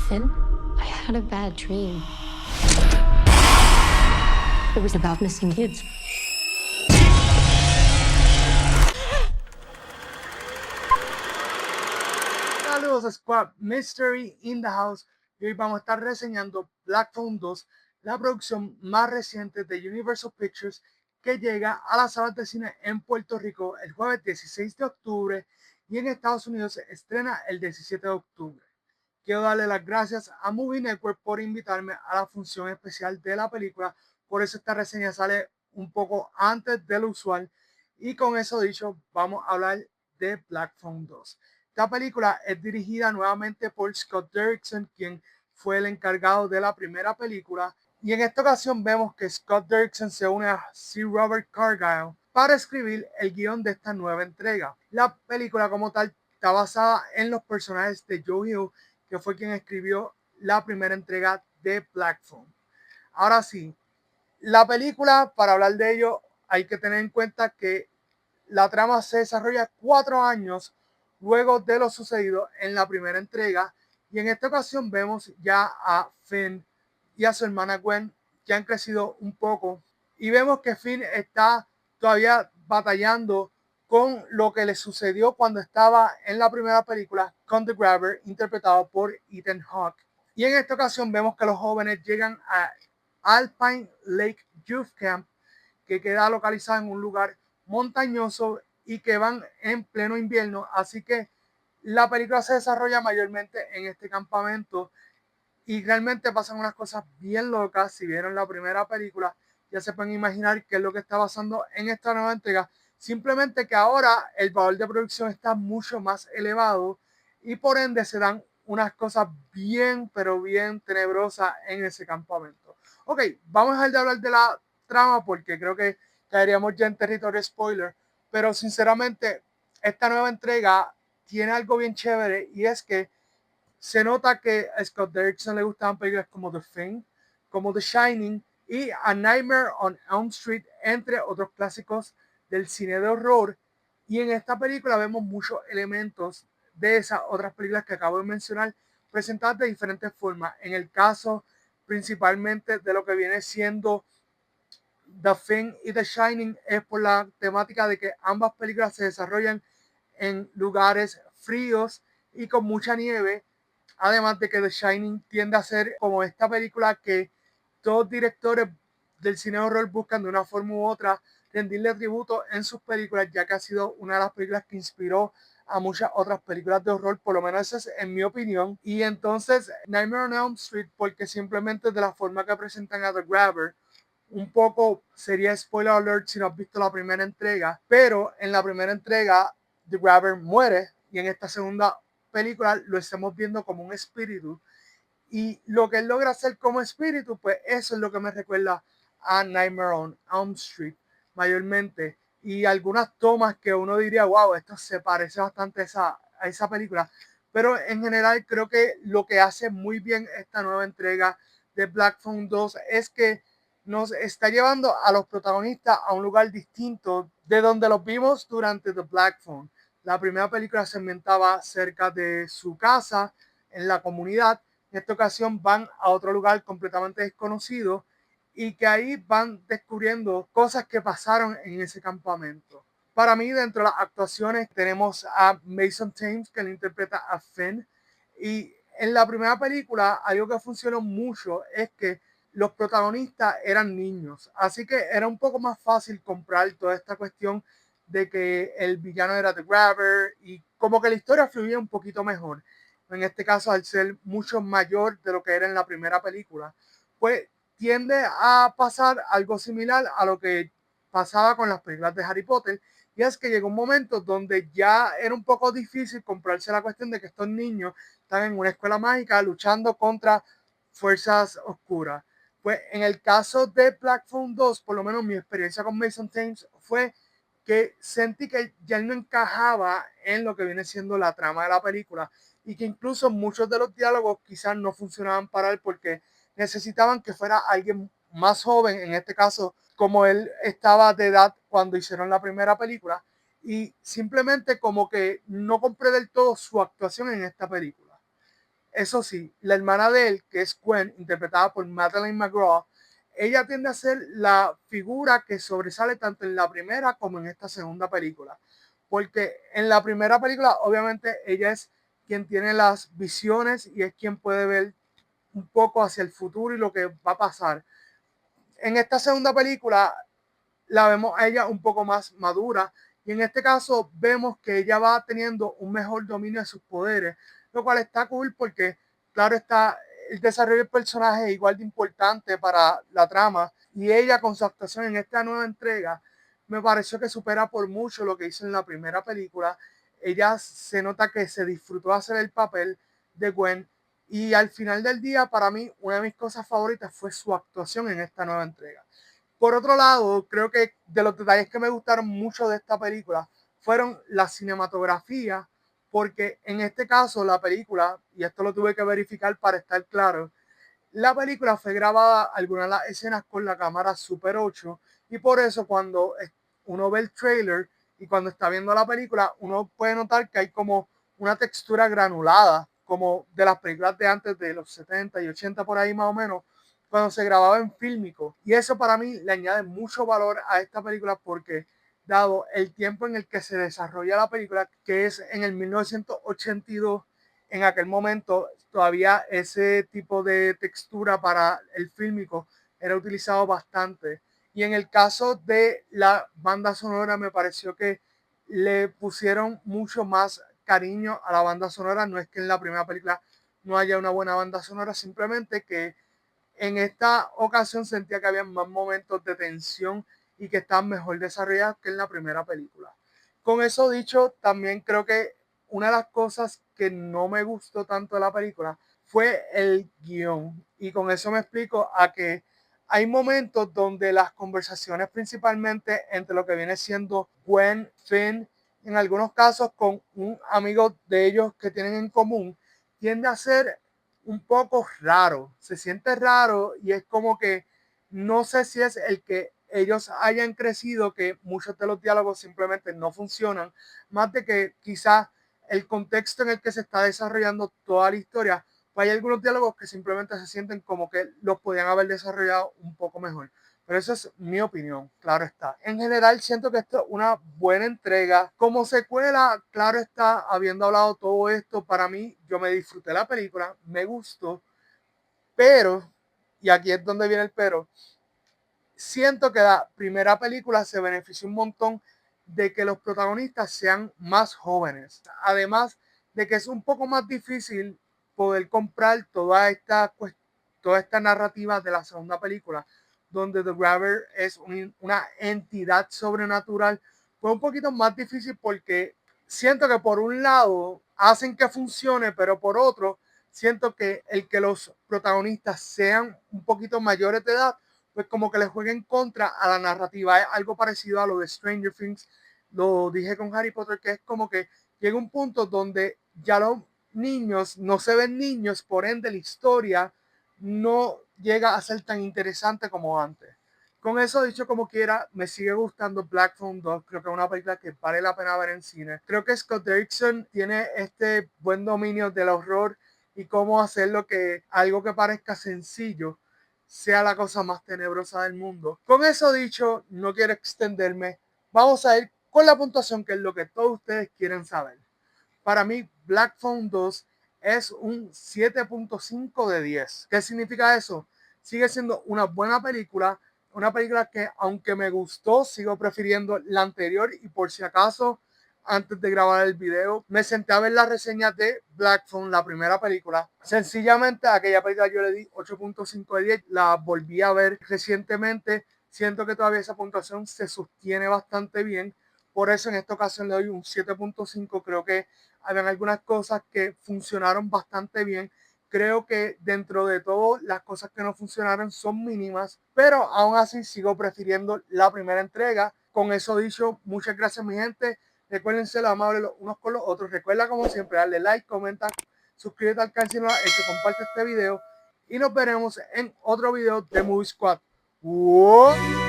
Finn, I had a bad dream. It was about missing kids. Saludos Squad, Mystery in the House, y hoy vamos a estar reseñando Black Phone 2, la producción más reciente de Universal Pictures que llega a las salas de cine en Puerto Rico el jueves 16 de octubre y en Estados Unidos se estrena el 17 de octubre. Quiero darle las gracias a Movie Network por invitarme a la función especial de la película, por eso esta reseña sale un poco antes de lo usual y con eso dicho vamos a hablar de Black Phone 2. Esta película es dirigida nuevamente por Scott Derrickson, quien fue el encargado de la primera película. Y en esta ocasión vemos que Scott Derrickson se une a C. Robert Cargill para escribir el guión de esta nueva entrega. La película como tal está basada en los personajes de Joe Hill, que fue quien escribió la primera entrega de Black Phone. Ahora sí, la película, para hablar de ello, hay que tener en cuenta que la trama se desarrolla 4 años luego de lo sucedido en la primera entrega y en esta ocasión vemos ya a Finn y a su hermana Gwen que han crecido un poco y vemos que Finn está todavía batallando con lo que le sucedió cuando estaba en la primera película con The Grabber, interpretado por Ethan Hawke. Y en esta ocasión vemos que los jóvenes llegan a Alpine Lake Youth Camp, que queda localizado en un lugar montañoso y que van en pleno invierno, así que la película se desarrolla mayormente en este campamento y realmente pasan unas cosas bien locas. Si vieron la primera película ya se pueden imaginar qué es lo que está pasando en esta nueva entrega, simplemente que ahora el valor de producción está mucho más elevado y por ende se dan unas cosas bien pero bien tenebrosas en ese campamento. Ok, vamos a dejar de hablar de la trama porque creo que caeríamos ya en territorio spoiler, pero sinceramente esta nueva entrega tiene algo bien chévere y es que se nota que a Scott Derrickson le gustaban películas como The Thing, como The Shining y A Nightmare on Elm Street, entre otros clásicos del cine de horror. Y en esta película vemos muchos elementos de esas otras películas que acabo de mencionar, presentadas de diferentes formas. En el caso principalmente de lo que viene siendo The Thing y The Shining es por la temática de que ambas películas se desarrollan en lugares fríos y con mucha nieve, además de que The Shining tiende a ser como esta película que todos directores del cine de horror buscan de una forma u otra rendirle tributo en sus películas, ya que ha sido una de las películas que inspiró a muchas otras películas de horror, por lo menos esa es en mi opinión. Y entonces Nightmare on Elm Street, porque simplemente de la forma que presentan a The Grabber, un poco sería spoiler alert si no has visto la primera entrega, pero en la primera entrega The Grabber muere y en esta segunda película lo estamos viendo como un espíritu y lo que él logra hacer como espíritu, pues eso es lo que me recuerda a Nightmare on Elm Street mayormente y algunas tomas que uno diría, wow, esto se parece bastante a esa película, pero en general creo que lo que hace muy bien esta nueva entrega de Black Phone 2 es que nos está llevando a los protagonistas a un lugar distinto de donde los vimos durante The Black Phone. La primera película se ambientaba cerca de su casa, en la comunidad. En esta ocasión van a otro lugar completamente desconocido y que ahí van descubriendo cosas que pasaron en ese campamento. Para mí, dentro de las actuaciones, tenemos a Mason Thames, que le interpreta a Finn. Y en la primera película, algo que funcionó mucho es que los protagonistas eran niños. Así que era un poco más fácil comprar toda esta cuestión de que el villano era The Grabber y como que la historia fluía un poquito mejor. En este caso, al ser mucho mayor de lo que era en la primera película, pues tiende a pasar algo similar a lo que pasaba con las películas de Harry Potter, y es que llegó un momento donde ya era un poco difícil comprarse la cuestión de que estos niños están en una escuela mágica luchando contra fuerzas oscuras. Pues en el caso de Black Phone 2, por lo menos mi experiencia con Mason Thames fue que sentí que ya él no encajaba en lo que viene siendo la trama de la película y que incluso muchos de los diálogos quizás no funcionaban para él porque necesitaban que fuera alguien más joven, en este caso como él estaba de edad cuando hicieron la primera película, y simplemente como que no compré del todo su actuación en esta película. Eso sí, la hermana de él, que es Gwen, interpretada por Madeleine McGraw, ella tiende a ser la figura que sobresale tanto en la primera como en esta segunda película. Porque en la primera película, obviamente, ella es quien tiene las visiones y es quien puede ver un poco hacia el futuro y lo que va a pasar. En esta segunda película la vemos a ella un poco más madura y en este caso vemos que ella va teniendo un mejor dominio de sus poderes, lo cual está cool porque, claro está, el desarrollo del personaje es igual de importante para la trama y ella con su actuación en esta nueva entrega me pareció que supera por mucho lo que hizo en la primera película. Ella se nota que se disfrutó hacer el papel de Gwen y al final del día para mí una de mis cosas favoritas fue su actuación en esta nueva entrega. Por otro lado, creo que de los detalles que me gustaron mucho de esta película fueron la cinematografía, porque en este caso la película, y esto lo tuve que verificar para estar claro, la película fue grabada algunas de las escenas con la cámara Super 8 y por eso cuando uno ve el trailer y cuando está viendo la película, uno puede notar que hay como una textura granulada, como de las películas de antes de los 70 y 80 por ahí más o menos, cuando se grababa en fílmico. Y eso para mí le añade mucho valor a esta película porque dado el tiempo en el que se desarrolla la película, que es en el 1982, en aquel momento todavía ese tipo de textura para el fílmico era utilizado bastante. Y en el caso de la banda sonora me pareció que le pusieron mucho más cariño a la banda sonora. No es que en la primera película no haya una buena banda sonora, simplemente que en esta ocasión sentía que había más momentos de tensión y que estaban mejor desarrollados que en la primera película. Con eso dicho, también creo que una de las cosas que no me gustó tanto de la película fue el guión. Y con eso me explico a que hay momentos donde las conversaciones principalmente entre lo que viene siendo Gwen, Finn, en algunos casos con un amigo de ellos que tienen en común, tiende a ser un poco raro, se siente raro y es como que no sé si es el que ellos hayan crecido, que muchos de los diálogos simplemente no funcionan, más de que quizás el contexto en el que se está desarrollando toda la historia, pues hay algunos diálogos que simplemente se sienten como que los podían haber desarrollado un poco mejor. Pero eso es mi opinión, claro está. En general siento que esto es una buena entrega. Como secuela, claro está, habiendo hablado todo esto, para mí yo me disfruté la película, me gustó, pero, y aquí es donde viene el pero, siento que la primera película se benefició un montón de que los protagonistas sean más jóvenes. Además de que es un poco más difícil poder comprar toda esta narrativa de la segunda película, donde The Grabber es una entidad sobrenatural. Fue un poquito más difícil porque siento que por un lado hacen que funcione, pero por otro siento que el que los protagonistas sean un poquito mayores de edad pues como que le jueguen contra a la narrativa. Es algo parecido a lo de Stranger Things. Lo dije con Harry Potter, que es como que llega un punto donde ya los niños no se ven niños, por ende la historia no llega a ser tan interesante como antes. Con eso dicho como quiera, me sigue gustando Black Phone 2. Creo que es una película que vale la pena ver en cine. Creo que Scott Derrickson tiene este buen dominio del horror y cómo hacerlo que algo que parezca sencillo sea la cosa más tenebrosa del mundo. Con eso dicho, no quiero extenderme. Vamos a ir con la puntuación, que es lo que todos ustedes quieren saber. Para mí, Black Phone 2 es un 7.5 de 10. ¿Qué significa eso? Sigue siendo una película que aunque me gustó, sigo prefiriendo la anterior y por si acaso antes de grabar el video, me senté a ver las reseñas de Black Phone, la primera película. Sencillamente, a aquella película yo le di 8.5 de 10. La volví a ver recientemente. Siento que todavía esa puntuación se sostiene bastante bien. Por eso en esta ocasión le doy un 7.5. Creo que habían algunas cosas que funcionaron bastante bien. Creo que dentro de todo las cosas que no funcionaron son mínimas, pero aún así sigo prefiriendo la primera entrega. Con eso dicho, muchas gracias mi gente. Recuerden ser amables los unos con los otros. Recuerda como siempre darle like, comenta, suscríbete al canal si no lo has hecho, comparte este video y nos veremos en otro video de Movie Squad. ¡Wow!